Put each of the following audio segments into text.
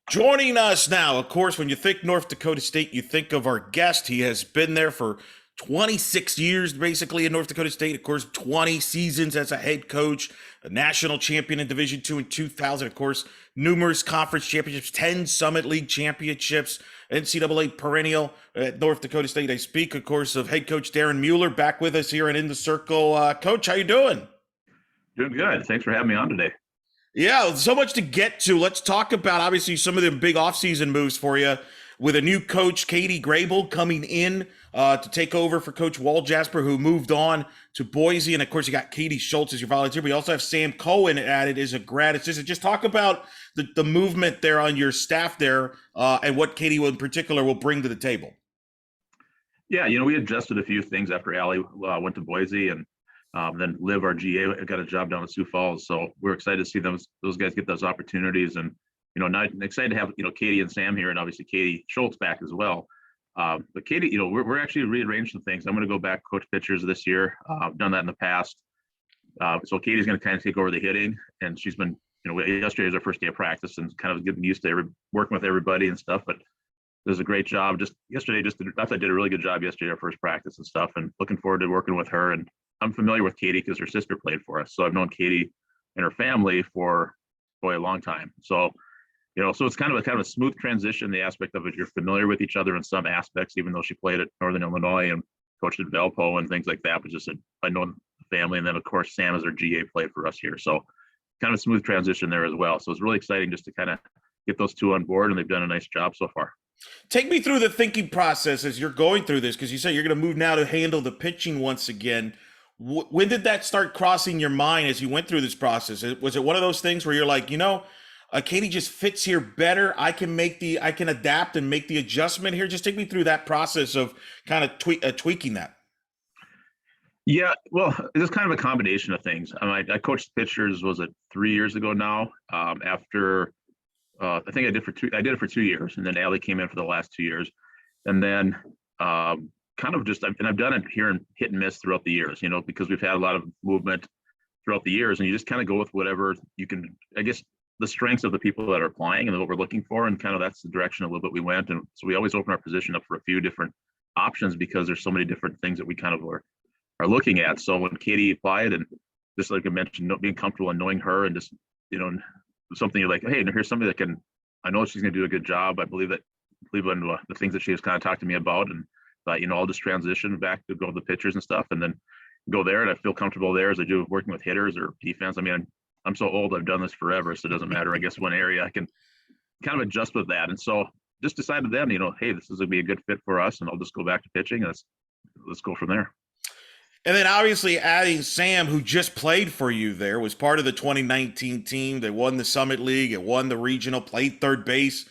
Joining us now, of course, when you think North Dakota State, you think of our guest. He has been there for 26 years, basically, in North Dakota State. Of course, 20 seasons as a head coach, a national champion in Division II in 2000. Of course, numerous conference championships, 10 Summit League championships, NCAA perennial at North Dakota State. I speak, of course, of head coach Darren Mueller, back with us here and in the circle. Coach, how you doing? Doing good. Thanks for having me on today. Yeah, so much to get to. Let's talk about obviously some of the big offseason moves for you with a new coach, Katie Grable, coming in to take over for Coach Wall Jasper, who moved on to Boise. And of course, you got Katie Schultz as your volunteer, but you also have Sam Cohen added as a grad assistant. Just talk about the movement there on your staff there and what Katie in particular will bring to the table. Yeah, we adjusted a few things after Allie went to Boise, and then Liv, our GA, got a job down at Sioux Falls. So we're excited to see those guys get those opportunities, and now excited to have Katie and Sam here, and obviously Katie Schultz back as well. But Katie, we're actually rearranging some things. I'm going to go back coach pitchers this year. I've done that in the past. So Katie's going to kind of take over the hitting, and she's been, yesterday was our first day of practice and kind of getting used to working with everybody and stuff. But does a great job. Just yesterday, I thought I did a really good job yesterday, our first practice and stuff, and looking forward to working with her. And I'm familiar with Katie because her sister played for us. So I've known Katie and her family for a long time. So, so it's kind of a smooth transition, the aspect of it. You're familiar with each other in some aspects, even though she played at Northern Illinois and coached at Valpo and things like that. But just I know the family. And then, of course, Sam as our GA played for us here. So kind of a smooth transition there as well. So it's really exciting just to kind of get those two on board, and they've done a nice job so far. Take me through the thinking process as you're going through this, because you said you're going to move now to handle the pitching once again. When did that start crossing your mind as you went through this process? Was it one of those things where you're like, Katie just fits here better. I can adapt and make the adjustment here. Just take me through that process of kind of tweaking that. Yeah, well, it's kind of a combination of things. I coached pitchers, was it 3 years ago now? After I think I did it for 2 years, and then Allie came in for the last 2 years, and then I've done it here and hit and miss throughout the years, because we've had a lot of movement throughout the years, and you just kind of go with whatever you can. I guess the strengths of the people that are applying and what we're looking for, and kind of that's the direction a little bit we went. And so we always open our position up for a few different options because there's so many different things that we kind of are looking at. So when Katie applied, and just like I mentioned, being comfortable and knowing her, and just something you're like, hey, here's somebody that I know she's going to do a good job. I believe in the things that she has kind of talked to me about, and I'll just transition back to go to the pitchers and stuff, and then go there, and I feel comfortable there as I do working with hitters or defense. I mean, I'm so old, I've done this forever, so it doesn't matter. I guess one area I can kind of adjust with that, and so just decided then, hey, this is going to be a good fit for us, and I'll just go back to pitching, and let's go from there. And then obviously adding Sam, who just played for you there, was part of the 2019 team. They won the Summit League, it won the regional, played third base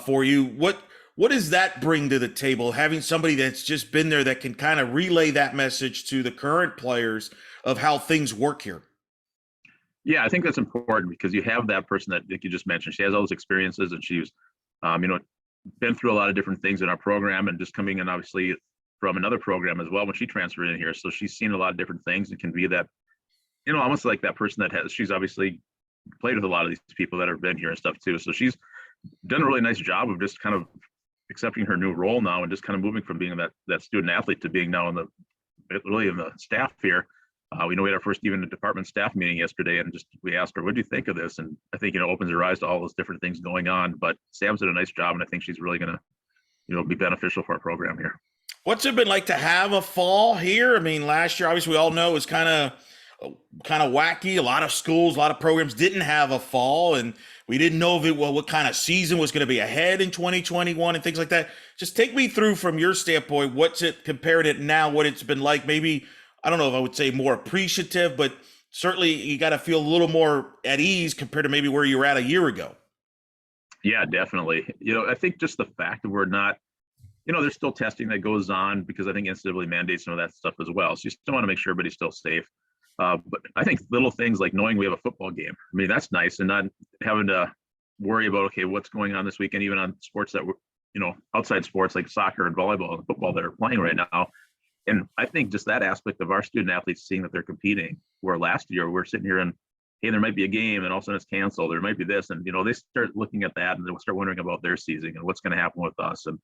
for you. What does that bring to the table, having somebody that's just been there that can kind of relay that message to the current players of how things work here? Yeah, I think that's important because you have that person that, like you just mentioned, she has all those experiences, and she's, been through a lot of different things in our program, and just coming in obviously from another program as well when she transferred in here. So she's seen a lot of different things and can be that, almost like that person she's obviously played with a lot of these people that have been here and stuff too. So she's done a really nice job of just kind of accepting her new role now, and just kind of moving from being that student athlete to being now in the staff here. We had our first even department staff meeting yesterday, and we asked her, what do you think of this? And I think, opens her eyes to all those different things going on. But Sam's did a nice job, and I think she's really going to, be beneficial for our program here. What's it been like to have a fall here? I mean, last year, obviously, we all know it was kind of wacky. A lot of schools, a lot of programs didn't have a fall, and we didn't know what kind of season was going to be ahead in 2021 and things like that. Just take me through from your standpoint, what's it compared to now, what it's been like. Maybe, I don't know if I would say more appreciative, but certainly you got to feel a little more at ease compared to maybe where you were at a year ago. Yeah, definitely. I think just the fact that we're not, there's still testing that goes on because I think NCAA mandates some of that stuff as well. So you still want to make sure everybody's still safe. But I think little things like knowing we have a football game, I mean, that's nice, and not having to worry about, okay, what's going on this weekend, even on sports that were, outside sports like soccer and volleyball and football that are playing right now. And I think just that aspect of our student athletes seeing that they're competing, where last year we're sitting here and hey, there might be a game and all of a sudden it's canceled. There might be this. And, they start looking at that and they'll start wondering about their season and what's going to happen with us. And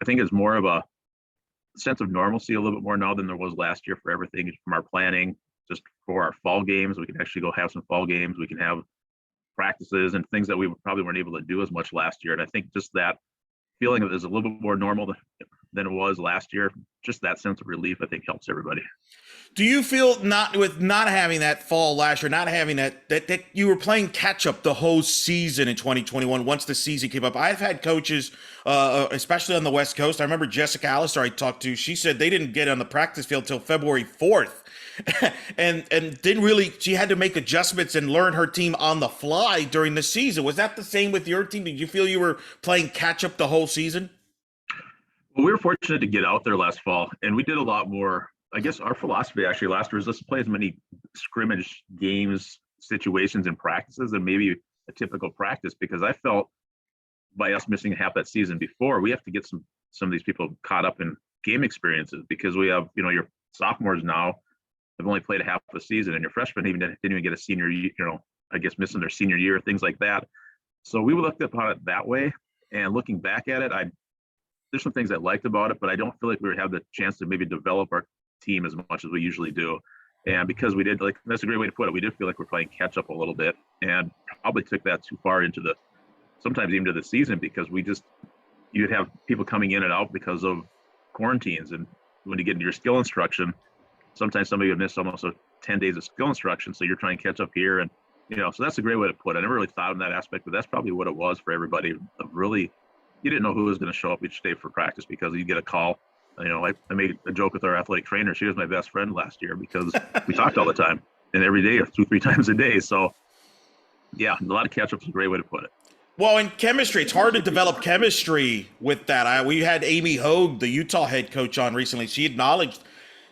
I think it's more of a sense of normalcy a little bit more now than there was last year for everything from our planning, just for our fall games. We can actually go have some fall games. We can have practices and things that we probably weren't able to do as much last year. And I think just that feeling of it is a little bit more normal than it was last year. Just that sense of relief, I think, helps everybody. Do you feel not having that fall last year, not having that you were playing catch up the whole season in 2021 once the season came up? I've had coaches, especially on the West Coast. I remember Jessica Allister I talked to. She said they didn't get on the practice field till February 4th. and didn't really, she had to make adjustments and learn her team on the fly during the season. Was that the same with your team? Did you feel you were playing catch up the whole season? Well, we were fortunate to get out there last fall, and we did a lot more. I guess our philosophy actually last year is let's play as many scrimmage games, situations, and practices than maybe a typical practice, because I felt by us missing half that season before, we have to get some of these people caught up in game experiences, because we have, your sophomores now have only played a half the season, and your freshmen didn't even get a senior, I guess missing their senior year, things like that. So we looked upon it that way, and looking back at it, there's some things I liked about it, but I don't feel like we have the chance to maybe develop our team as much as we usually do. And because we did, that's a great way to put it, we did feel like we're playing catch up a little bit, and probably took that too far into sometimes even to the season, because you'd have people coming in and out because of quarantines. And when you get into your skill instruction, sometimes somebody would miss almost 10 days of skill instruction. So you're trying to catch up here. And, so that's a great way to put it. I never really thought in that aspect, but that's probably what it was for everybody. You didn't know who was going to show up each day for practice, because you get a call. I made a joke with our athletic trainer. She was my best friend last year, because we talked all the time and every day, or 2-3 times a day. So yeah, a lot of catch-ups is a great way to put it. Well, in chemistry, it's hard to develop chemistry with that. We had Amy Hogue, the Utah head coach, on recently. She acknowledged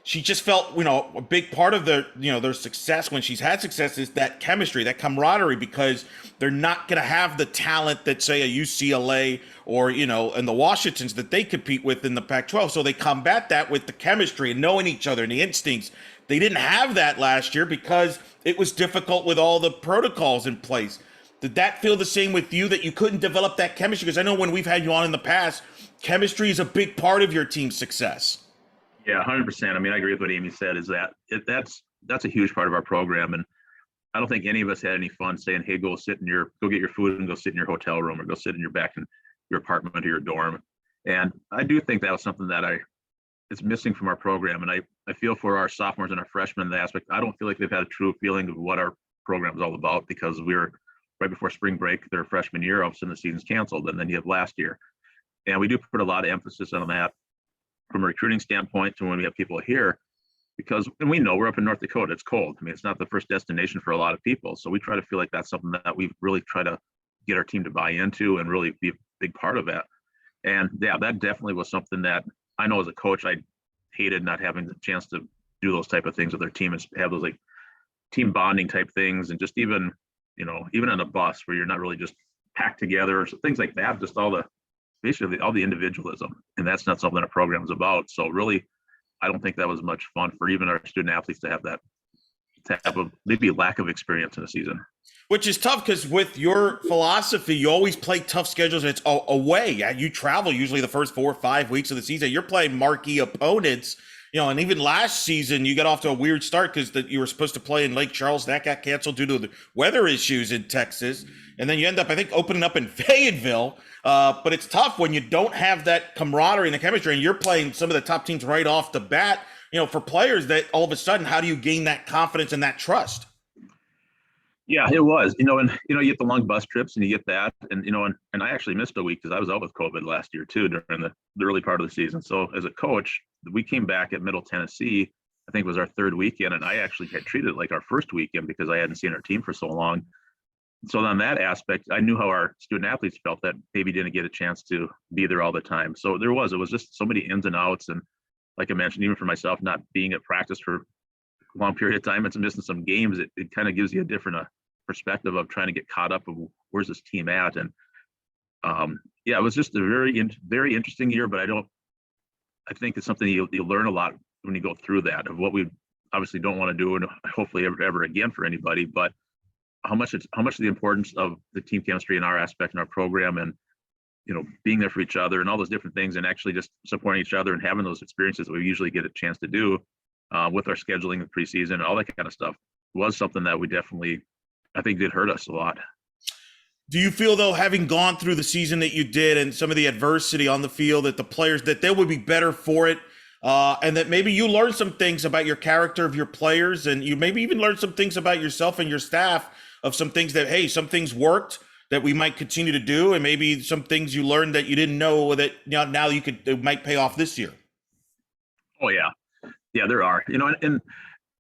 she just felt, a big part of their success, when she's had success, is that chemistry, that camaraderie, because they're not going to have the talent that, say, a UCLA or, and the Washingtons that they compete with in the Pac-12. So they combat that with the chemistry and knowing each other and the instincts. They didn't have that last year because it was difficult with all the protocols in place. Did that feel the same with you, that you couldn't develop that chemistry? Because I know when we've had you on in the past, chemistry is a big part of your team's success. Yeah, 100%. I mean, I agree with what Amy said, is that's a huge part of our program. And I don't think any of us had any fun saying, hey, go get your food and go sit in your hotel room, or go sit in your back in your apartment or your dorm. And I do think that was something that it's missing from our program. And I feel for our sophomores and our freshmen in the aspect, I don't feel like they've had a true feeling of what our program is all about, because we were right before spring break, their freshman year, all of a sudden the season's canceled, and then you have last year. And we do put a lot of emphasis on that from a recruiting standpoint, to when we have people here, and we know we're up in North Dakota, it's cold. I mean, it's not the first destination for a lot of people. So we try to feel like that's something that we really try to get our team to buy into and really be a big part of that. And yeah, that definitely was something that I know as a coach, I hated not having the chance to do those type of things with their team, and have those team bonding type things. And just even on a bus where you're not really just packed together, or things like that, just basically all the individualism. And that's not something our program is about. So really, I don't think that was much fun for even our student athletes to have that type of maybe lack of experience in a season. Which is tough, because with your philosophy, you always play tough schedules, and it's away. You travel usually the first 4 or 5 weeks of the season. You're playing marquee opponents, and even last season you got off to a weird start, because you were supposed to play in Lake Charles. That got canceled due to the weather issues in Texas. And then you end up, I think, opening up in Fayetteville. But it's tough when you don't have that camaraderie and the chemistry, and you're playing some of the top teams right off the bat, for players that all of a sudden, how do you gain that confidence and that trust? Yeah, it was, and you get the long bus trips and you get that, and I actually missed a week because I was out with COVID last year too, during the early part of the season. So as a coach, we came back at Middle Tennessee, I think it was our third weekend, and I actually had treated it like our first weekend because I hadn't seen our team for so long. So on that aspect, I knew how our student athletes felt that maybe didn't get a chance to be there all the time. So it was just so many ins and outs. And like I mentioned, even for myself, not being at practice for a long period of time and missing some games, it kind of gives you a different perspective of trying to get caught up of where's this team at. And it was just a very interesting year, but I think it's something you learn a lot when you go through that, of what we obviously don't want to do, and hopefully ever again for anybody. But how much the importance of the team chemistry in our aspect in our program, and being there for each other and all those different things, and actually just supporting each other and having those experiences that we usually get a chance to do with our scheduling the preseason and all that kind of stuff was something that we definitely, I think, did hurt us a lot. Do you feel, though, having gone through the season that you did and some of the adversity on the field, that the players, that they would be better for it, and that maybe you learned some things about your character of your players, and you maybe even learned some things about yourself and your staff of some things that, hey, some things worked that we might continue to do, and maybe some things you learned that you didn't know that now it might pay off this year? Oh yeah, there are. And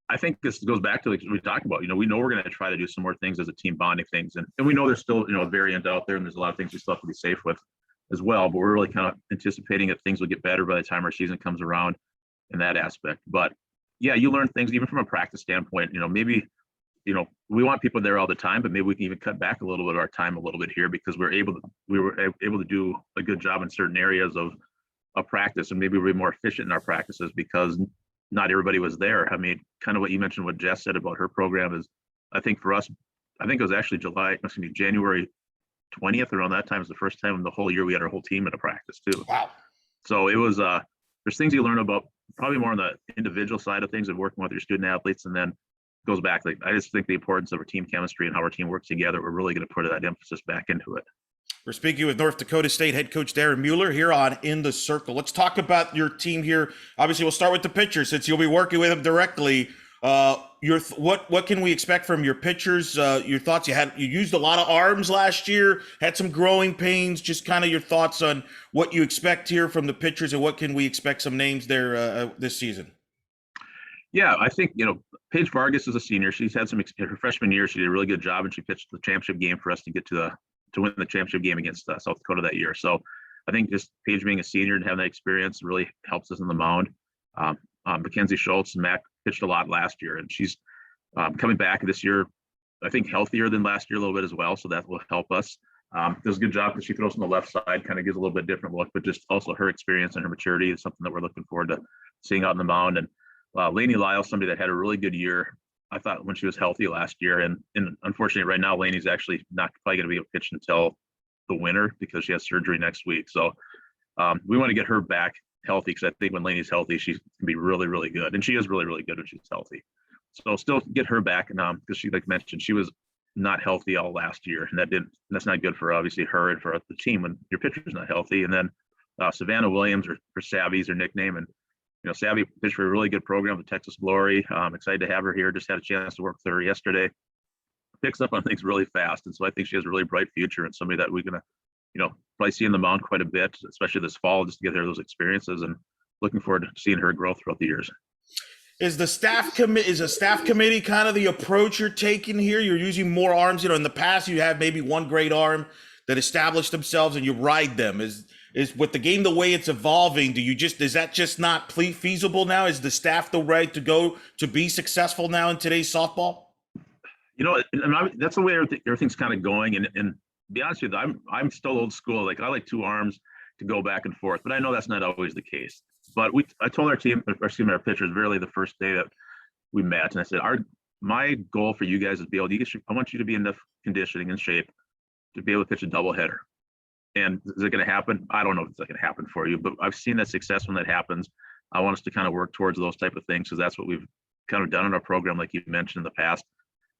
I think this goes back to, like we talked about, we know we're going to try to do some more things as a team bonding things. And we know there's still, a variant out there, and there's a lot of things we still have to be safe with as well. But we're really kind of anticipating that things will get better by the time our season comes around in that aspect. But yeah, you learn things even from a practice standpoint. Maybe, we want people there all the time, but maybe we can even cut back a little bit of our time a little bit here, because we were able to do a good job in certain areas of practice, and maybe we're more efficient in our practices because not everybody was there. I mean, kind of what you mentioned, what Jess said about her program is, I think for us, I think it was actually January 20th, around that time is the first time in the whole year we had our whole team in a practice too. Wow. So it was, there's things you learn about probably more on the individual side of things and working with your student athletes. And then goes back, like, I just think the importance of our team chemistry and how our team works together, we're really going to put that emphasis back into it. We're speaking with North Dakota State head coach Darren Mueller here on In the Circle. Let's talk about your team here. Obviously, we'll start with the pitchers since you'll be working with them directly. What can we expect from your pitchers? Your thoughts? You used a lot of arms last year, had some growing pains. Just kind of your thoughts on what you expect here from the pitchers, and what can we expect some names there this season? Yeah, I think Paige Vargas is a senior. She's had her freshman year. She did a really good job, and she pitched the championship game for us to get to win the championship game against South Dakota that year. So I think just Paige being a senior and having that experience really helps us in the mound. Mackenzie Schultz and Mac pitched a lot last year, and she's coming back this year, I think healthier than last year a little bit as well. So that will help us. Does a good job because she throws on the left side, kind of gives a little bit different look, but just also her experience and her maturity is something that we're looking forward to seeing out in the mound. And Lainey Lyle, somebody that had a really good year, I thought, when she was healthy last year. And unfortunately, right now, Lainey's actually not probably going to be able to pitch until the winter because she has surgery next week. So we want to get her back healthy, because I think when Lainey's healthy, she can be really, really good. And she is really, really good when she's healthy. So still get her back. And because she, like mentioned, she was not healthy all last year. And that's not good for obviously her and for the team when your pitcher's not healthy. And then Savannah Williams, or Savvy's her nickname. And Savvy pitched for a really good program, the Texas Glory. I'm excited to have her here. Just had a chance to work with her yesterday. Picks up on things really fast. And so I think she has a really bright future, and somebody that we're going to, probably see in the mound quite a bit, especially this fall, just to get her those experiences, and looking forward to seeing her grow throughout the years. Is a staff committee kind of the approach you're taking here? You're using more arms. In the past, you have maybe one great arm that established themselves and you ride them. Is with the game the way it's evolving, is that just not feasible now? Is the staff the right to go to be successful now in today's softball? That's the way everything's kind of going. And to be honest with you, I'm still old school. Like, I like two arms to go back and forth, but I know that's not always the case. But I told our pitchers really the first day that we met, and I said, my goal for you guys is I want you to be in enough conditioning and shape to be able to pitch a doubleheader. And is it going to happen? I don't know if it's going to happen for you, but I've seen that success when that happens. I want us to kind of work towards those type of things, because that's what we've kind of done in our program, like you mentioned in the past.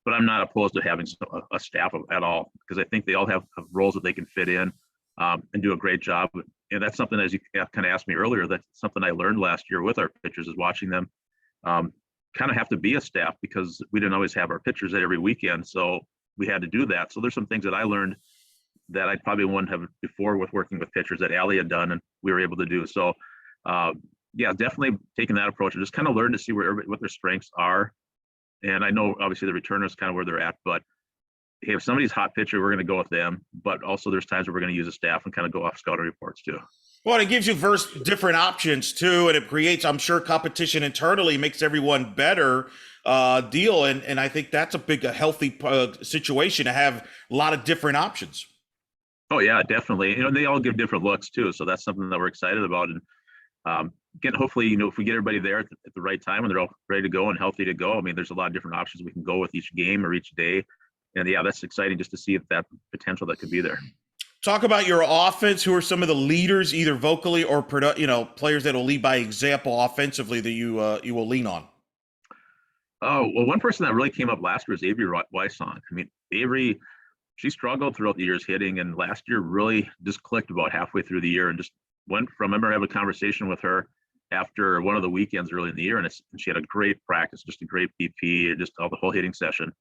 But I'm not opposed to having a staff at all, because I think they all have roles that they can fit in and do a great job. And that's something, as you kind of asked me earlier, that's something I learned last year with our pitchers, is watching them kind of have to be a staff, because we didn't always have our pitchers at every weekend. So we had to do that. So there's some things that I learned that I probably wouldn't have before with working with pitchers that Allie had done and we were able to do. So yeah, definitely taking that approach and just kind of learn to see what their strengths are. And I know obviously the returner is kind of where they're at, but hey, if somebody's hot pitcher, we're going to go with them. But also there's times where we're going to use a staff and kind of go off scouting reports too. Well, it gives you different options too, and it creates, I'm sure, competition internally, makes everyone better deal. And I think that's a healthy situation to have a lot of different options. Oh yeah, definitely. They all give different looks too. So that's something that we're excited about. And again, hopefully, if we get everybody there at the right time and they're all ready to go and healthy to go, I mean, there's a lot of different options we can go with each game or each day. And yeah, that's exciting just to see if that potential that could be there. Talk about your offense. Who are some of the leaders, either vocally or players that will lead by example offensively that you will lean on? Oh, well, one person that really came up last year was Avery Weisson. I mean, Avery, she struggled throughout the years hitting, and last year really just clicked about halfway through the year and just went from. I remember having a conversation with her after one of the weekends early in the year, and she had a great practice, just a great BP, just all the whole hitting session.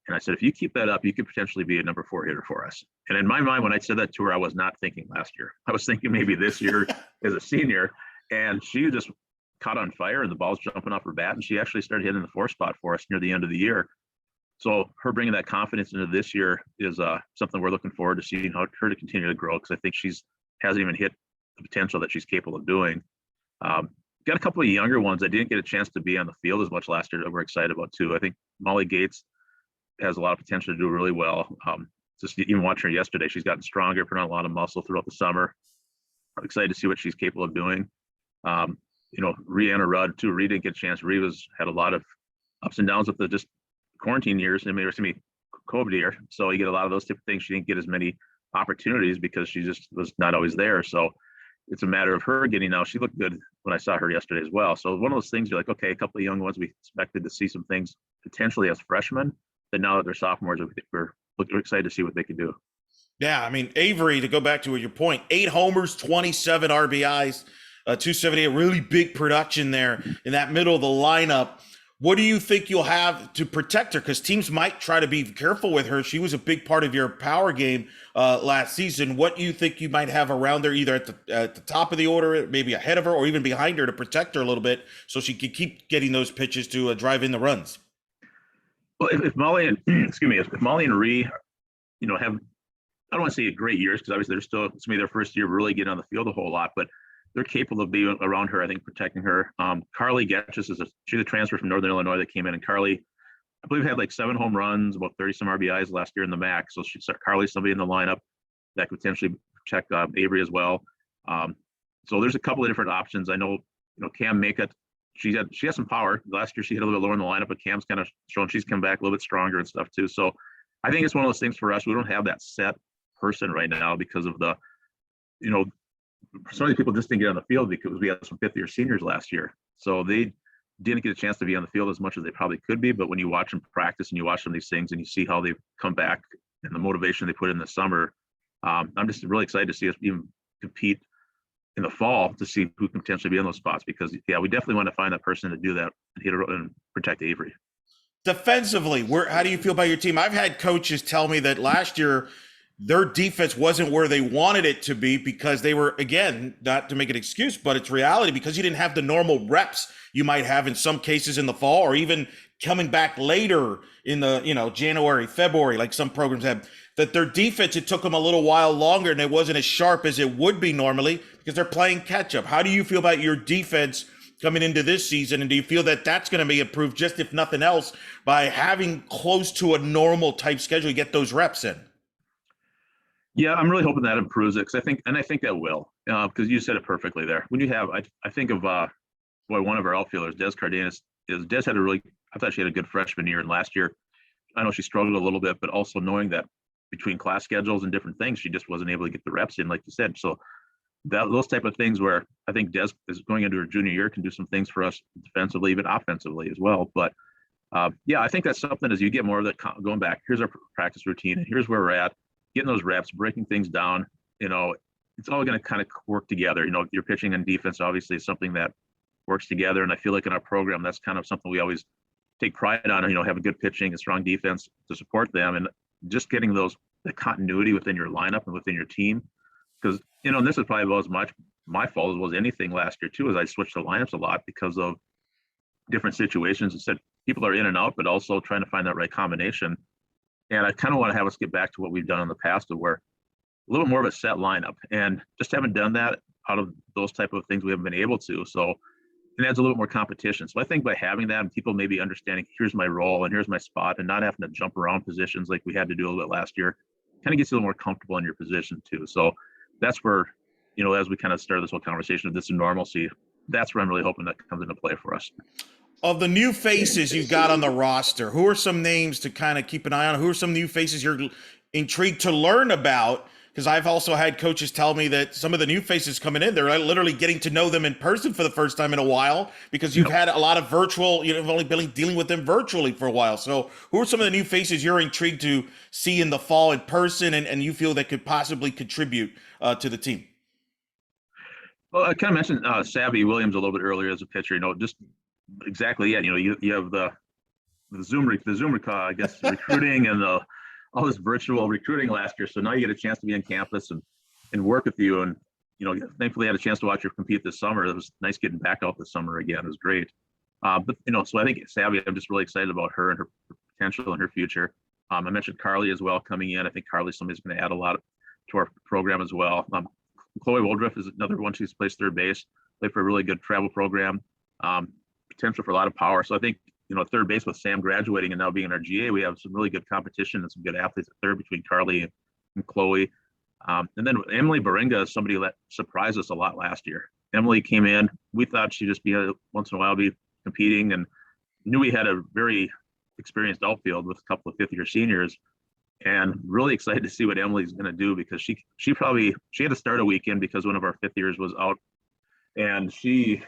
And I said, if you keep that up, you could potentially be a number 4 hitter for us. And in my mind, when I said that to her, I was not thinking last year. I was thinking maybe this year as a senior. And she just caught on fire, and the ball's jumping off her bat. And she actually started hitting the 4 spot for us near the end of the year. So her bringing that confidence into this year is something we're looking forward to seeing her to continue to grow, because I think hasn't even hit the potential that she's capable of doing. Got a couple of younger ones that didn't get a chance to be on the field as much last year that we're excited about too. I think Molly Gates has a lot of potential to do really well. Just even watching her yesterday, she's gotten stronger, put on a lot of muscle throughout the summer. I'm excited to see what she's capable of doing. Rhianna Rudd too. Rhea didn't get a chance. Rhea had a lot of ups and downs with the just quarantine years. COVID year. So you get a lot of those type of things. She didn't get as many opportunities because she just was not always there. So it's a matter of her getting out. She looked good when I saw her yesterday as well. So one of those things you're like, okay, a couple of young ones, we expected to see some things potentially as freshmen, but now that they're sophomores, we're excited to see what they can do. Yeah, I mean, Avery, to go back to your point, 8 homers, 27 RBIs, 278, really big production there in that middle of the lineup. What do you think you'll have to protect her? Because teams might try to be careful with her. She was a big part of your power game last season. What do you think you might have around her, either at the top of the order, maybe ahead of her, or even behind her to protect her a little bit so she could keep getting those pitches to drive in the runs? Well, if Molly and if Molly and Rhee, have, I don't want to say great years, because obviously they're still, it's maybe their first year really getting on the field a whole lot, but they're capable of being around her, I think, protecting her. Carly Getchis she's a transfer from Northern Illinois that came in, and Carly, I believe, had like 7 home runs, about 30 some RBIs last year in the MAC. So Carly's somebody in the lineup that could potentially protect Avery as well. So there's a couple of different options. I know, Cam Makeup, she has some power. Last year she hit a little bit lower in the lineup, but Cam's kind of shown she's come back a little bit stronger and stuff too. So I think it's one of those things for us. We don't have that set person right now because of the, some of these people just didn't get on the field because we had some 5th-year seniors last year. So they didn't get a chance to be on the field as much as they probably could be. But when you watch them practice and you watch some of these things and you see how they've come back and the motivation they put in the summer, I'm just really excited to see us even compete in the fall to see who can potentially be in those spots, because we definitely want to find that person to do that and hit it and protect Avery. Defensively, how do you feel about your team? I've had coaches tell me that last year their defense wasn't where they wanted it to be because they were, again, not to make an excuse, but it's reality, because you didn't have the normal reps you might have in some cases in the fall, or even coming back later in the, January, February, like some programs have, that their defense, it took them a little while longer and it wasn't as sharp as it would be normally because they're playing catch up. How do you feel about your defense coming into this season? And do you feel that that's going to be improved, just if nothing else, by having close to a normal type schedule, you get those reps in? Yeah, I'm really hoping that improves it, because I think that will, because you said it perfectly there. When you have, I think of one of our outfielders, Des Cardenas. Des had I thought she had a good freshman year, and last year, I know she struggled a little bit, but also knowing that between class schedules and different things, she just wasn't able to get the reps in, like you said. So those type of things where I think Des is going into her junior year can do some things for us defensively, even offensively as well. But I think that's something as you get more of that going back. Here's our practice routine, and here's where we're at. Getting those reps, breaking things down, it's all going to kind of work together. Your pitching and defense obviously is something that works together. And I feel like in our program, that's kind of something we always take pride on, have a good pitching and strong defense to support them. And just getting the continuity within your lineup and within your team. Because, and this is probably about as much my fault as was anything last year too, as I switched the lineups a lot because of different situations. Instead, people are in and out, but also trying to find that right combination. And I kind of want to have us get back to what we've done in the past, of where a little more of a set lineup, and just haven't done that out of those type of things. We haven't been able to. So it adds a little more competition. So I think by having that and people maybe understanding, here's my role and here's my spot, and not having to jump around positions like we had to do a little bit last year, kind of gets you a little more comfortable in your position too. So that's where, as we kind of started this whole conversation of this normalcy, that's where I'm really hoping that comes into play for us. Of the new faces you've got on the roster, who are some names to kind of keep an eye on? Who are some new faces you're intrigued to learn about? Because I've also had coaches tell me that some of the new faces coming in, they're literally getting to know them in person for the first time in a while because you've Yep. had a lot of virtual, you've only been dealing with them virtually for a while. So who are some of the new faces you're intrigued to see in the fall in person and you feel that could possibly contribute to the team? Well, I kind of mentioned Savvy Williams a little bit earlier as a pitcher. Just exactly. Yeah, you have the Zoom, I guess, recruiting and all this virtual recruiting last year. So now you get a chance to be on campus and work with you. And thankfully, I had a chance to watch her compete this summer. It was nice getting back out this summer again. It was great. But so I think Savvy, I'm just really excited about her and her potential and her future. I mentioned Carly as well coming in. I think Carly's somebody's going to add a lot to our program as well. Chloe Woldruff is another one. She's plays third base, played for a really good travel program. Potential for a lot of power. So I think, third base with Sam graduating and now being in our GA, we have some really good competition and some good athletes at third between Carly and Chloe. And then Emily Baringa is somebody that surprised us a lot last year. Emily came in. We thought she'd just be once in a while be competing and knew we had a very experienced outfield with a couple of fifth-year seniors. And really excited to see what Emily's going to do because she had to start a weekend because one of our fifth years was out, and you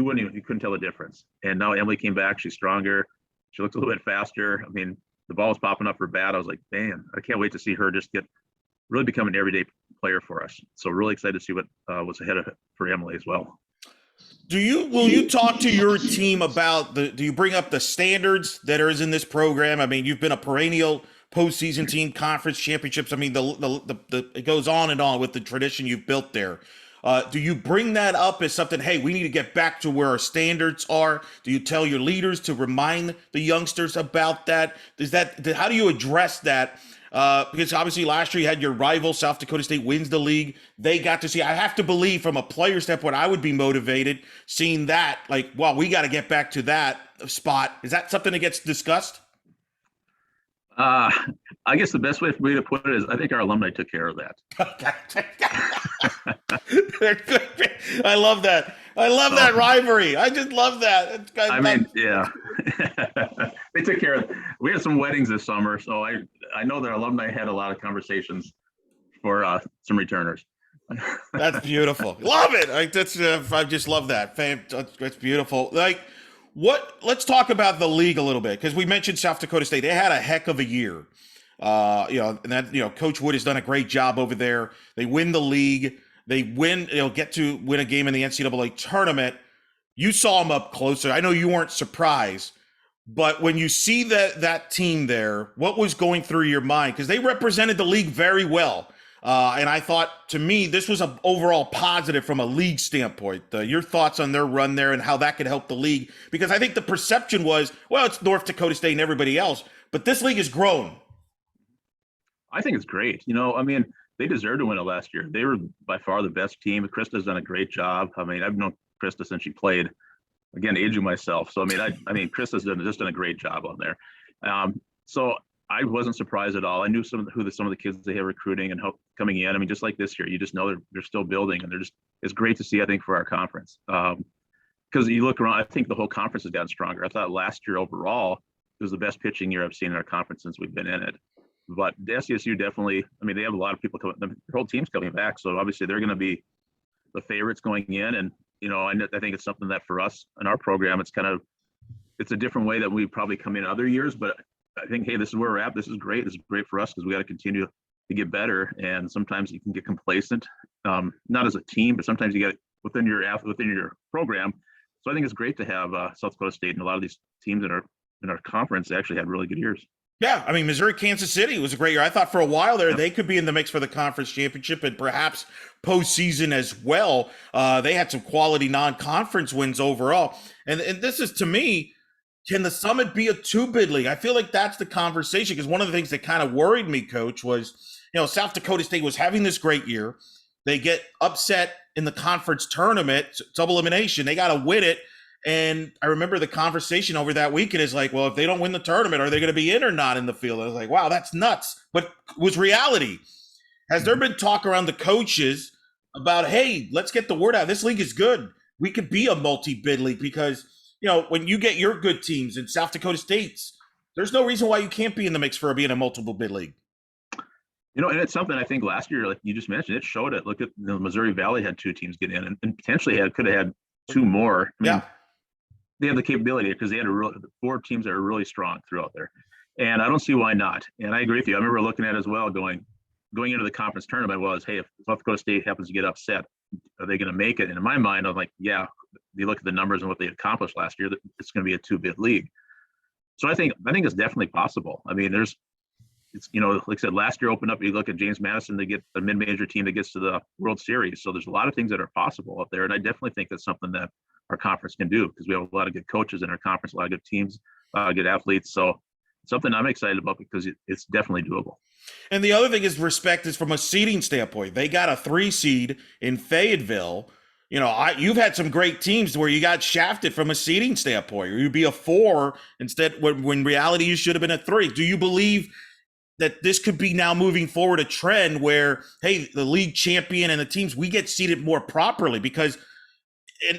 couldn't tell the difference. And now Emily came back. She's stronger. She looks a little bit faster. I mean, the ball was popping up her bat. I was like, man, I can't wait to see her just really become an everyday player for us. So really excited to see what was ahead of it for Emily as well. Will you talk to your team about do you bring up the standards that are in this program? I mean, you've been a perennial postseason team, conference championships. I mean, it goes on and on with the tradition you've built there. Do you bring that up as something, hey, we need to get back to where our standards are? Do you tell your leaders to remind the youngsters about that? How do you address that? Because obviously last year you had your rival, South Dakota State, wins the league. They got to see, I have to believe from a player standpoint, I would be motivated seeing that, like, well, we got to get back to that spot. Is that something that gets discussed? I guess the best way for me to put it is I think our alumni took care of that. I love that. I love that rivalry. I just love that. Yeah. They took care of it. We had some weddings this summer, so I know that our alumni had a lot of conversations for some returners. That's beautiful. Love it. I just love that. That's beautiful. Let's talk about the league a little bit, because we mentioned South Dakota State. They had a heck of a year. Coach Wood has done a great job over there. They win the league. They get to win a game in the NCAA tournament. You saw them up closer. I know you weren't surprised, but when you see that team there, what was going through your mind? Because they represented the league very well. And I thought, to me, this was an overall positive from a league standpoint. Your thoughts on their run there and how that could help the league? Because I think the perception was, well, it's North Dakota State and everybody else, but this league has grown. I think it's great. They deserved to win it last year. They were by far the best team. Krista's done a great job. I've known Krista since she played. Again, aging myself. So, Krista's done a great job on there. So I wasn't surprised at all. I knew some of the kids they have recruiting and help coming in. Just like this year, you just know they're still building, and it's great to see, I think, for our conference. Because you look around, I think the whole conference has gotten stronger. I thought last year overall it was the best pitching year I've seen in our conference since we've been in it. But the SDSU definitely, they have a lot of people coming, the whole team's coming back. So obviously they're going to be the favorites going in. And, I think it's something that for us in our program, it's a different way that we probably come in other years, but I think, hey, this is where we're at. This is great. This is great for us because we got to continue to get better. And sometimes you can get complacent, not as a team, but sometimes you get within your program. So I think it's great to have South Dakota State and a lot of these teams in our conference actually had really good years. Yeah, Missouri, Kansas City was a great year. I thought for a while there they could be in the mix for the conference championship and perhaps postseason as well. They had some quality non-conference wins overall. And this is, to me, can the Summit be a two-bid league? I feel like that's the conversation, because one of the things that kind of worried me, Coach, was, South Dakota State was having this great year. They get upset in the conference tournament, double elimination. They got to win it. And I remember the conversation over that weekend is like, well, if they don't win the tournament, are they going to be in or not in the field? I was like, wow, that's nuts. But it was reality. Has there been talk around the coaches about, hey, let's get the word out. This league is good. We could be a multi-bid league, because when you get your good teams in South Dakota State's, there's no reason why you can't be in the mix for being a multiple bid league. And it's something I think last year, like you just mentioned, it showed it. Look at the Missouri Valley had 2 teams get in, and potentially could have had 2 more. I mean, they have the capability because they had 4 teams that are really strong throughout there, and I don't see why not. And I agree with you. I remember looking at it as well, going into the conference tournament was, hey, if South Dakota State happens to get upset, are they going to make it? And in my mind, I'm like, yeah. You look at the numbers and what they accomplished last year, it's going to be a 2-bid league. So I think it's definitely possible. I mean, like I said, last year opened up. You look at James Madison, they get a mid-major team that gets to the World Series. So there's a lot of things that are possible out there, and I definitely think that's something that our conference can do because we have a lot of good coaches in our conference, a lot of good teams, good athletes. So something I'm excited about because it's definitely doable. And the other thing is respect is from a seeding standpoint. They got a 3 seed in Fayetteville. You've had some great teams where you got shafted from a seeding standpoint. You'd be a 4 instead when reality you should have been a 3. Do you believe that this could be now moving forward a trend where, hey, the league champion and the teams, we get seeded more properly? Because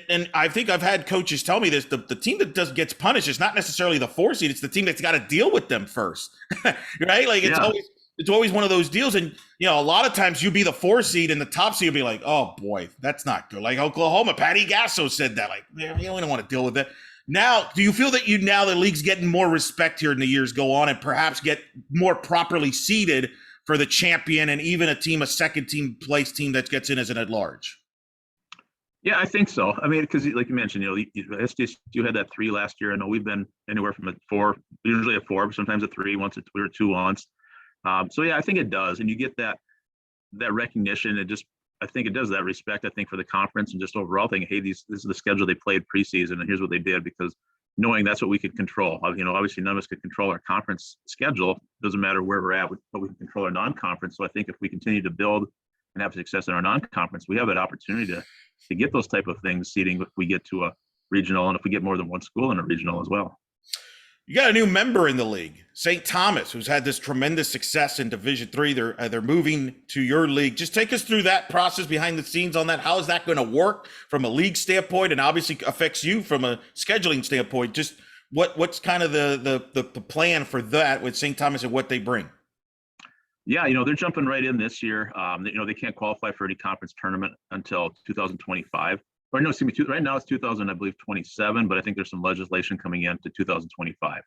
and I think I've had coaches tell me this, the team that gets punished is not necessarily the 4 seed, it's the team that's got to deal with them first. Right? Like it's always one of those deals. And, a lot of times you be the 4 seed and the top seed will be like, oh boy, that's not good. Like Oklahoma, Patty Gasso said that, like, man, we don't want to deal with that. Now, do you feel that now the league's getting more respect here in the years go on and perhaps get more properly seeded for the champion and even a second team place team that gets in as an at-large? Yeah, I think so. I mean, because like you mentioned, SDSU had that 3 last year. I know we've been anywhere from a 4, usually a 4, sometimes a 3, once we were 2 once. So yeah, I think it does, and you get that recognition. I think it does that respect. I think for the conference and just overall thinking, hey, this is the schedule they played preseason, and here's what they did, because knowing that's what we could control. Obviously none of us could control our conference schedule. Doesn't matter where we're at, but we can control our non-conference. So I think if we continue to build and have success in our non-conference, we have that opportunity to get those type of things seeding if we get to a regional, and if we get more than one school in a regional as well. You got a new member in the league, St. Thomas, who's had this tremendous success in Division III. They're moving to your league. Just take us through that process behind the scenes on that. How is that going to work from a league standpoint, and obviously affects you from a scheduling standpoint? Just what's kind of the plan for that with St. Thomas and what they bring? Yeah, they're jumping right in this year. They can't qualify for any conference tournament until 2025. Or no, excuse me, right now it's 2027, but I think there's some legislation coming in to 2025.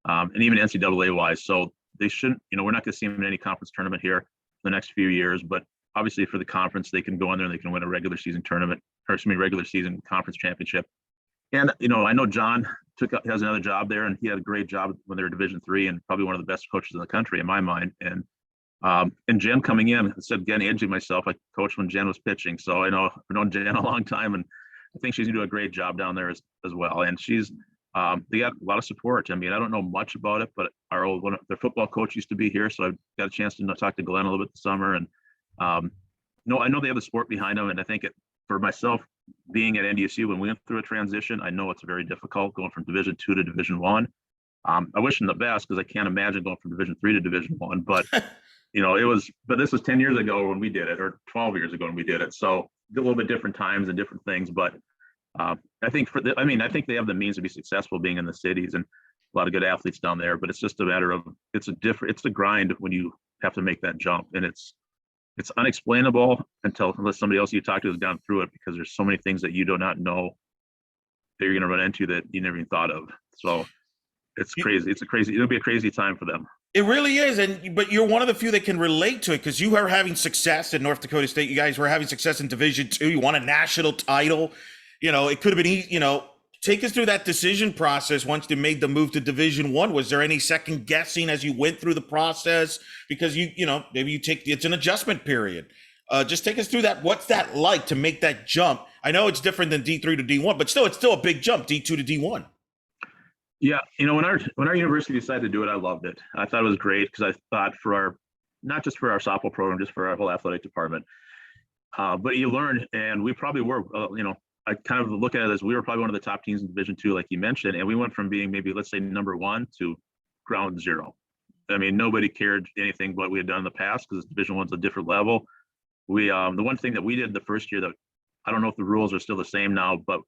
And even NCAA wise. So they shouldn't, we're not going to see them in any conference tournament here for the next few years, but obviously for the conference, they can go in there and they can win a regular season tournament, regular season conference championship. And, I know John has another job there, and he had a great job when they were Division III and probably one of the best coaches in the country in my mind. And Jen coming in, instead of getting edgy myself, I coached when Jen was pitching. So I've known Jen a long time, and I think she's gonna do a great job down there as well. And she's, they got a lot of support. I mean, I don't know much about it, but their football coach used to be here. So I've got a chance to talk to Glenn a little bit this summer. And I know they have the sport behind them. And I think for myself, being at NDSU, when we went through a transition, I know it's very difficult going from Division II to Division I. I wish them the best, because I can't imagine going from Division III to Division I, but but this was 10 years ago when we did it, or 12 years ago when we did it. So a little bit different times and different things, but I think I think they have the means to be successful being in the cities, and a lot of good athletes down there, but it's just a matter of, it's a grind when you have to make that jump, and it's unexplainable unless somebody else you talk to has gone through it, because there's so many things that you do not know that you're going to run into that you never even thought of. So it's crazy. It'll be a crazy time for them. It really is. But you're one of the few that can relate to it, because you are having success in North Dakota State. You guys were having success in Division II. You won a national title. It could have been easy. Take us through that decision process once you made the move to Division I. Was there any second guessing as you went through the process? Because maybe it's an adjustment period. Just take us through that. What's that like to make that jump? I know it's different than D3 to D1, but it's still a big jump, D2 to D1. Yeah, when our university decided to do it, I loved it. I thought it was great, because I thought not just for our softball program, just for our whole athletic department. But you learn, and we probably were, I kind of look at it as we were probably one of the top teams in Division II, like you mentioned, and we went from being maybe, let's say, number 1 to ground zero. I mean, nobody cared anything what we had done in the past, because Division I's a different level. We the one thing that we did the first year that I don't know if the rules are still the same now, but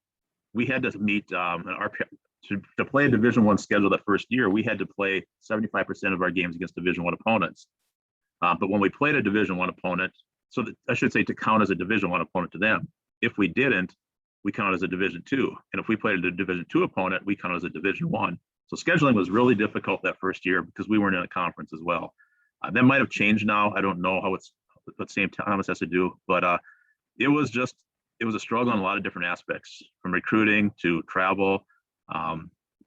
we had to meet to play a Division I schedule that first year. We had to play 75% of our games against Division I opponents. But when we played a Division I opponent, so that, I should say, to count as a Division I opponent to them, if we didn't, we count as a Division II. And if we played a Division II opponent, we count as a Division I. So scheduling was really difficult that first year because we weren't in a conference as well. That might have changed now. I don't know what St. Thomas has to do, but it was a struggle in a lot of different aspects, from recruiting to travel,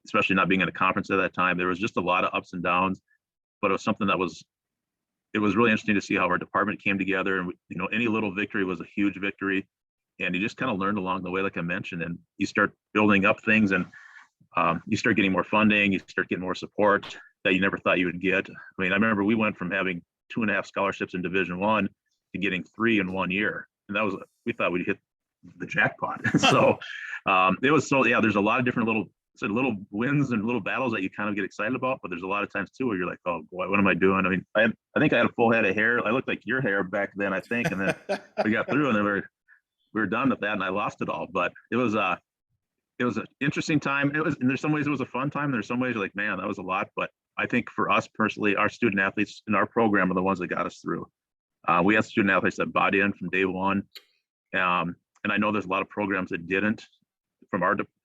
especially not being in a conference at that time. There was just a lot of ups and downs, but it was something that it was really interesting to see how our department came together. And, any little victory was a huge victory. And you just kind of learned along the way, like I mentioned, and you start building up things, and you start getting more funding, you start getting more support that you never thought you would get. I mean, I remember we went from having 2.5 scholarships in Division I to getting 3 in 1 year. And we thought we'd hit the jackpot. So there's a lot of different little wins and little battles that you kind of get excited about, but there's a lot of times too where you're like, oh boy, what am I doing? I mean, I think I had a full head of hair. I looked like your hair back then, I think, and then we got through, and then we were done with that, and I lost it all. But it was an interesting time. And there's some ways it was a fun time. There's some ways you're like, man, that was a lot. But I think for us personally, our student athletes in our program are the ones that got us through. We had student athletes that bought in from day one. And I know there's a lot of programs that didn't in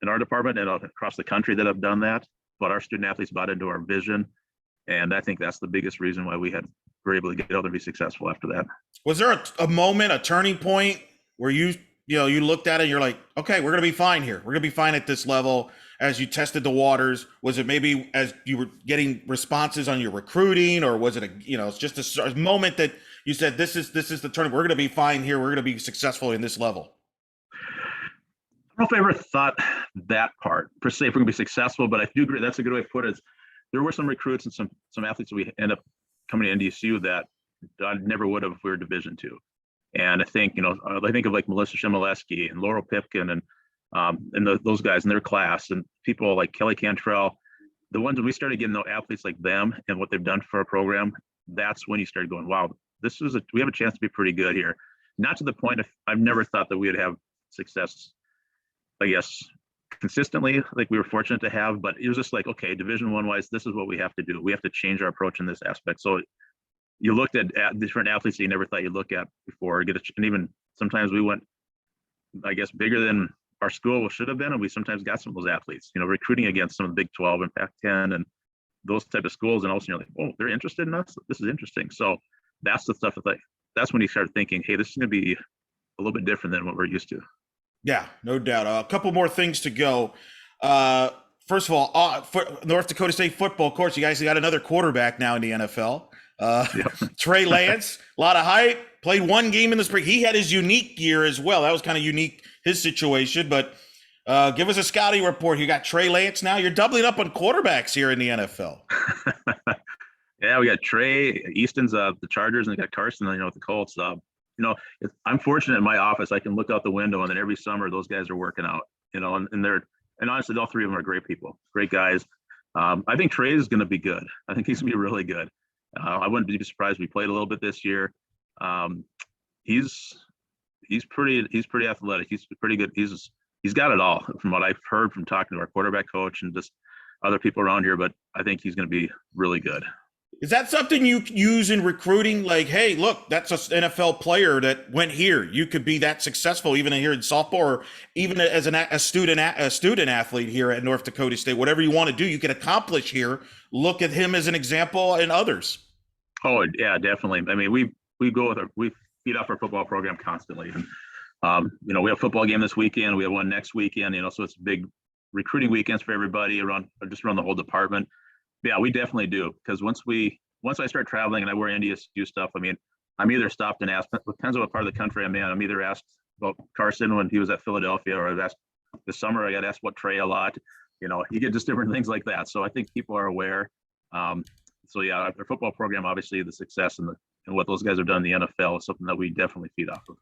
our department and across the country that have done that, but our student athletes bought into our vision. And I think that's the biggest reason why we were able to get out and be successful after that. Was there a moment, a turning point where you looked at it and you're like, okay, we're going to be fine here. We're going to be fine at this level as you tested the waters? Was it maybe as you were getting responses on your recruiting, or was it just a moment that you said, this is the turn, we're going to be fine here. We're going to be successful in this level? I don't know if I ever thought that part per se, if we're going to be successful, but I do agree. That's a good way to put it. There were some recruits and some athletes that we end up coming to NDSU that I never would have if we were Division II. And I think, I think of like Melissa Shimoleski and Laurel Pipkin and those guys in their class, and people like Kelly Cantrell, the ones when we started getting athletes like them and what they've done for our program, that's when you started going, wow, we have a chance to be pretty good here. Not to the point of, I've never thought that we would have success, I guess, consistently, like we were fortunate to have, but it was just like, okay, Division I wise, this is what we have to do. We have to change our approach in this aspect. So you looked at different athletes that you never thought you'd look at before, and even sometimes we went, I guess, bigger than our school should have been, and we sometimes got some of those athletes, recruiting against some of the Big 12 and Pac-10 and those type of schools, and all of a sudden you're like, oh, they're interested in us. This is interesting. So that's the stuff that's when you start thinking, hey, this is going to be a little bit different than what we're used to. Yeah, no doubt. A couple more things to go. First of all, for North Dakota State football, of course, you guys got another quarterback now in the NFL. Yep. Trey Lance, a lot of hype, played one game in the spring. He had his unique year as well. That was kind of unique, his situation. But give us a scouting report. You got Trey Lance now. You're doubling up on quarterbacks here in the NFL. Yeah, we got Trey. Easton's the Chargers, and we got Carson, with the Colts. I'm fortunate in my office. I can look out the window, and then every summer those guys are working out. And honestly, all three of them are great people, great guys. I think Trey is going to be good. I think he's going to be really good. I wouldn't be surprised if we played a little bit this year. He's pretty athletic. He's pretty good. He's got it all from what I've heard from talking to our quarterback coach and just other people around here. But I think he's going to be really good. Is that something you use in recruiting? Like, hey, look, that's an NFL player that went here. You could be that successful even here in softball, or even as a student athlete here at North Dakota State. Whatever you want to do, you can accomplish here. Look at him as an example and others. Oh yeah, definitely. I mean, we feed off our football program constantly, and we have a football game this weekend. We have one next weekend. So it's big recruiting weekends for everybody around the whole department. Yeah, we definitely do, because once I start traveling and I wear NDSU stuff, I mean, I'm either stopped and asked, depends on what part of the country I'm in. I'm either asked about Carson when he was at Philadelphia, or I've asked this summer, I got asked about Trey a lot. You get just different things like that. So I think people are aware. So yeah, our football program, obviously the success and what those guys have done in the NFL is something that we definitely feed off of.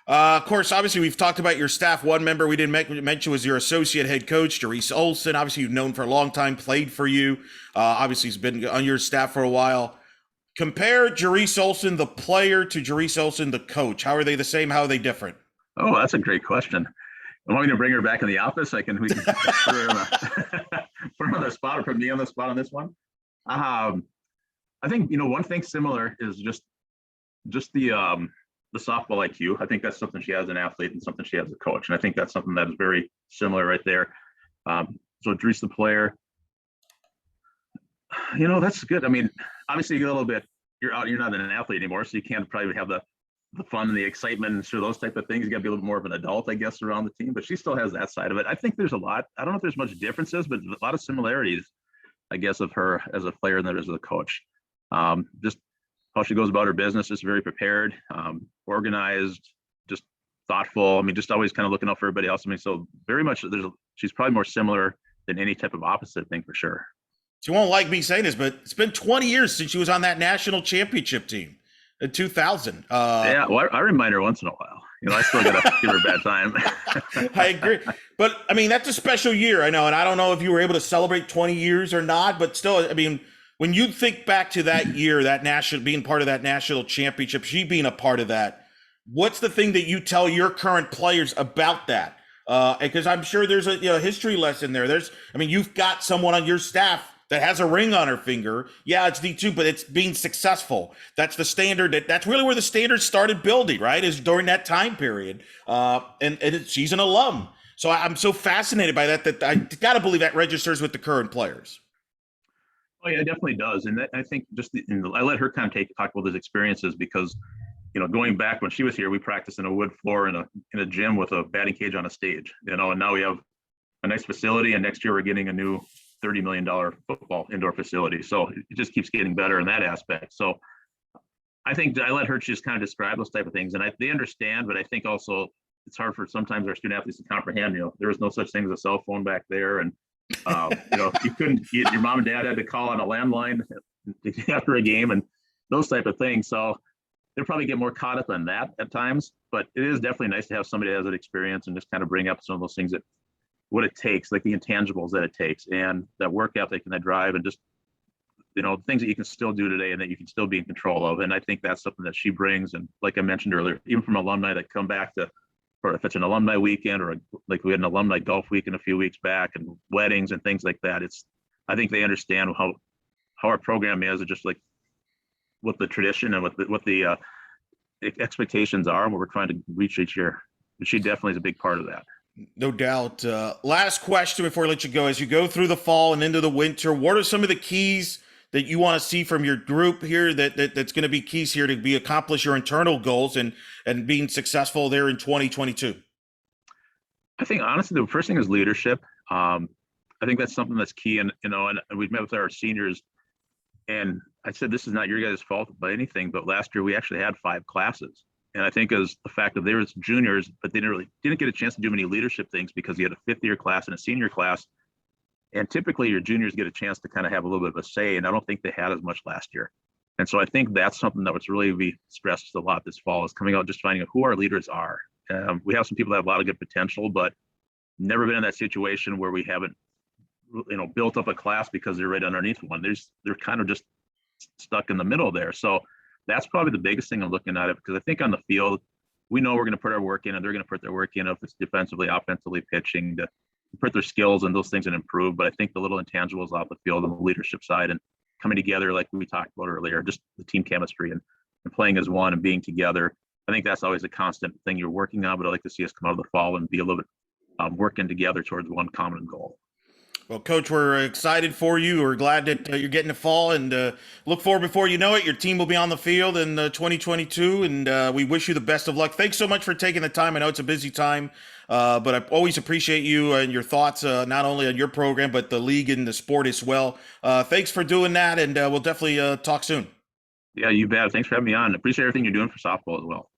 Of course, obviously, we've talked about your staff. One member we didn't mention was your associate head coach, Teresa Olson. Obviously, you've known for a long time, played for you. Obviously, he's been on your staff for a while. Compare Teresa Olson, the player, to Teresa Olson, the coach. How are they the same? How are they different? Oh, that's a great question. want me to bring her back in the office? We can put her put her on the spot or put me on the spot on this one. I think, one thing similar is just the softball IQ. I think that's something she has as an athlete and something she has as a coach. And I think that's something that is very similar right there. So Teresa, the player, that's good. I mean, obviously you get a little bit, you're not an athlete anymore, so you can't probably have the fun and the excitement and sure those type of things. You got to be a little more of an adult, I guess, around the team, but she still has that side of it. I think there's a lot, I don't know if there's much differences, but a lot of similarities, I guess, of her as a player and that as a coach. Just how she goes about her business is very prepared, organized, just thoughtful. I mean, just always kind of looking out for everybody else. I mean, so very much she's probably more similar than any type of opposite thing for sure. She won't like me saying this, but it's been 20 years since she was on that national championship team in 2000. Yeah, well, I remind her once in a while. I still got to give her a bad time. I agree. But, I mean, that's a special year, I know. And I don't know if you were able to celebrate 20 years or not. But still, I mean, when you think back to that year, that national, being part of that national championship, she being a part of that, what's the thing that you tell your current players about that? Because I'm sure there's a history lesson there. You've got someone on your staff that has a ring on her finger. Yeah, it's D2, but it's being successful. That's the standard. That's really where the standards started building, right? Is during that time period. She's an alum. So I'm so fascinated by that I got to believe that registers with the current players. Oh yeah, it definitely does. And I think I let her kind of talk about those experiences because, going back when she was here, we practiced in a wood floor in a gym with a batting cage on a stage, and now we have a nice facility, and next year we're getting a new $30 million football indoor facility. So it just keeps getting better in that aspect. So I think I let her just kind of describe those type of things, and they understand, but I think also it's hard for sometimes our student athletes to comprehend. There was no such thing as a cell phone back there, and you couldn't your mom and dad had to call on a landline after a game and those type of things. So they'll probably get more caught up on that at times, but it is definitely nice to have somebody that has that experience and just kind of bring up some of those things, that what it takes, like the intangibles that it takes and that work ethic and that drive, and just things that you can still do today and that you can still be in control of. And I think that's something that she brings. And like I mentioned earlier, even from alumni that come back or if it's an alumni weekend or like we had an alumni golf weekend a few weeks back and weddings and things like that. I think they understand how our program is, and just like what the tradition and what the expectations are and what we're trying to reach each year. And she definitely is a big part of that. No doubt. Last question before I let you go. As you go through the fall and into the winter, what are some of the keys that you want to see from your group here that's going to be keys here to accomplish your internal goals and being successful there in 2022? I think honestly, the first thing is leadership. I think that's something that's key. And we've met with our seniors, and I said, this is not your guys' fault by anything, but last year we actually had 5 classes. And I think as the fact that they were juniors, but they didn't get a chance to do many leadership things because you had a 5th year class and a senior class. And typically your juniors get a chance to kind of have a little bit of a say. And I don't think they had as much last year. And so I think that's something that was really be stressed a lot this fall, is coming out, just finding out who our leaders are. We have some people that have a lot of good potential, but never been in that situation where we haven't, built up a class because they're right underneath one. They're kind of just stuck in the middle there. So that's probably the biggest thing I'm looking at it, because I think on the field, we know we're going to put our work in and they're going to put their work in, if it's defensively, offensively, pitching, to put their skills and those things and improve. But I think the little intangibles off the field on the leadership side and coming together, like we talked about earlier, just the team chemistry and playing as one and being together. I think that's always a constant thing you're working on, but I'd like to see us come out of the fall and be a little bit working together towards one common goal. Well, Coach, we're excited for you. We're glad that you're getting to fall, and look forward, before you know it, your team will be on the field in 2022, and we wish you the best of luck. Thanks so much for taking the time. I know it's a busy time, but I always appreciate you and your thoughts, not only on your program, but the league and the sport as well. Thanks for doing that, and we'll definitely talk soon. Yeah, you bet. Thanks for having me on. Appreciate everything you're doing for softball as well.